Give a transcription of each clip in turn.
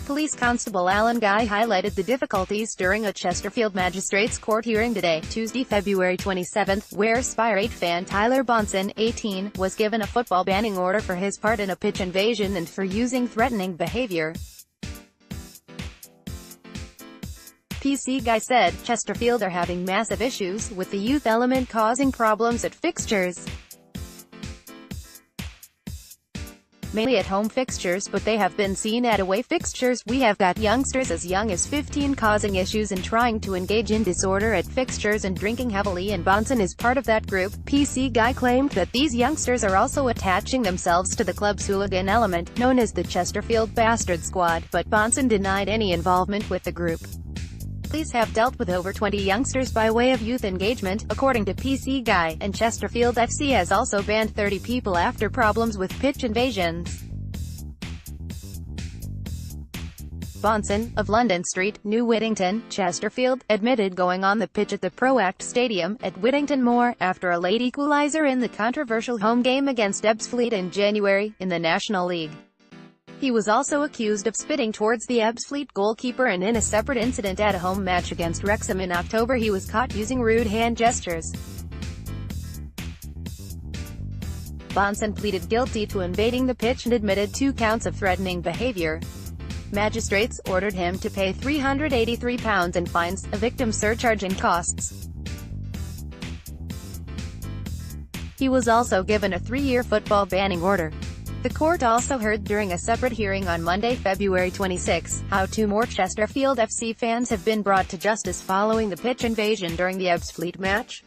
Police Constable Allan Guy highlighted the difficulties during a Chesterfield magistrates court hearing today, Tuesday, February 27, where Spireite fan Tyler Bonson, 18, was given a football banning order for his part in a pitch invasion and for using threatening behaviour. PC Guy said, Chesterfield are having massive issues with the youth element causing problems at fixtures. Mainly at home fixtures, but they have been seen at away fixtures. We have got youngsters as young as 15 causing issues and trying to engage in disorder at fixtures and drinking heavily, and Bonson is part of that group. PC Guy claimed that these youngsters are also attaching themselves to the club's hooligan element, known as the Chesterfield Bastard Squad, but Bonson denied any involvement with the group. Police have dealt with over 20 youngsters by way of youth engagement, according to PC Guy, and Chesterfield FC has also banned 30 people after problems with pitch invasions. Bonson, of London Street, New Whittington, Chesterfield, admitted going on the pitch at the ProAct Stadium, at Whittington Moor, after a late equaliser in the controversial home game against Ebbsfleet in January, in the National League. He was also accused of spitting towards the Ebbsfleet goalkeeper, and in a separate incident at a home match against Wrexham in October he was caught using rude hand gestures. Bonson pleaded guilty to invading the pitch and admitted 2 counts of threatening behaviour. Magistrates ordered him to pay £383 in fines, a victim surcharge and costs. He was also given a 3-year football banning order. The court also heard during a separate hearing on Monday, February 26, how 2 more Chesterfield FC fans have been brought to justice following the pitch invasion during the Ebbsfleet match.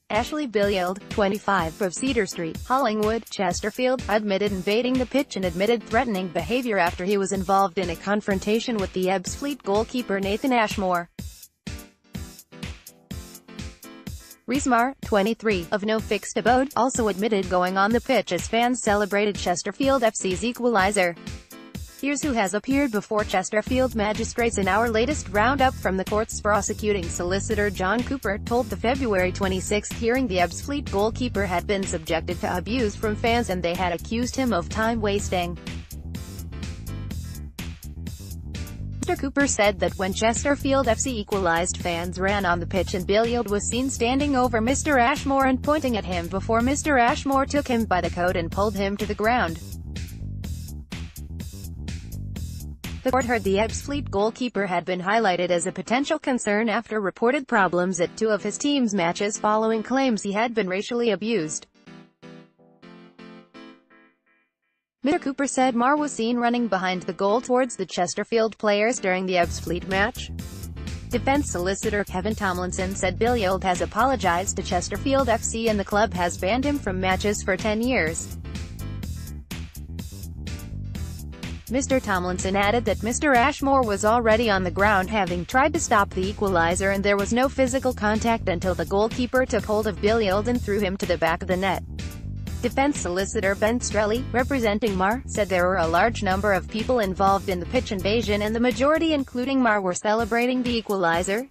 Ashley Billield, 25, of Cedar Street, Hollingwood, Chesterfield, admitted invading the pitch and admitted threatening behaviour after he was involved in a confrontation with the Ebbsfleet goalkeeper Nathan Ashmore. Rees-Marr, 23, of No Fixed Abode, also admitted going on the pitch as fans celebrated Chesterfield FC's equaliser. Here's who has appeared before Chesterfield magistrates in our latest roundup from the courts. Prosecuting solicitor John Cooper told the February 26 hearing the Ebbsfleet goalkeeper had been subjected to abuse from fans and they had accused him of time wasting. Mr. Cooper said that when Chesterfield FC equalised, fans ran on the pitch and Billield was seen standing over Mr. Ashmore and pointing at him before Mr. Ashmore took him by the coat and pulled him to the ground. The court heard the Ebbsfleet goalkeeper had been highlighted as a potential concern after reported problems at 2 of his team's matches following claims he had been racially abused. Mr. Cooper said Marr was seen running behind the goal towards the Chesterfield players during the Ebbsfleet match. Defense solicitor Kevin Tomlinson said Billield has apologized to Chesterfield FC and the club has banned him from matches for 10 years. Mr. Tomlinson added that Mr. Ashmore was already on the ground having tried to stop the equaliser and there was no physical contact until the goalkeeper took hold of Billield and threw him to the back of the net. Defense solicitor Ben Strelli, representing Marr, said there were a large number of people involved in the pitch invasion and the majority, including Marr, were celebrating the equaliser.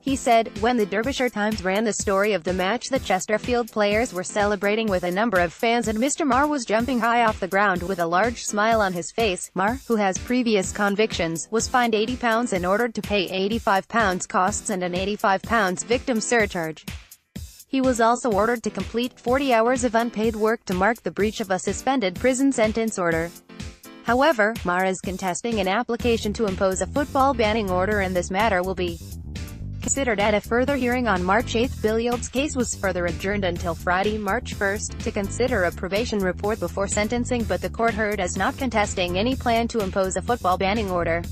He said, when the Derbyshire Times ran the story of the match, the Chesterfield players were celebrating with a number of fans and Mr. Marr was jumping high off the ground with a large smile on his face. Marr, who has previous convictions, was fined £80 and ordered to pay £85 costs and an £85 victim surcharge. He was also ordered to complete 40 hours of unpaid work to mark the breach of a suspended prison sentence order. However, Marr is contesting an application to impose a football banning order and this matter will be considered at a further hearing on March 8. Billield's case was further adjourned until Friday, March 1, to consider a probation report before sentencing, but the court heard as not contesting any plan to impose a football banning order.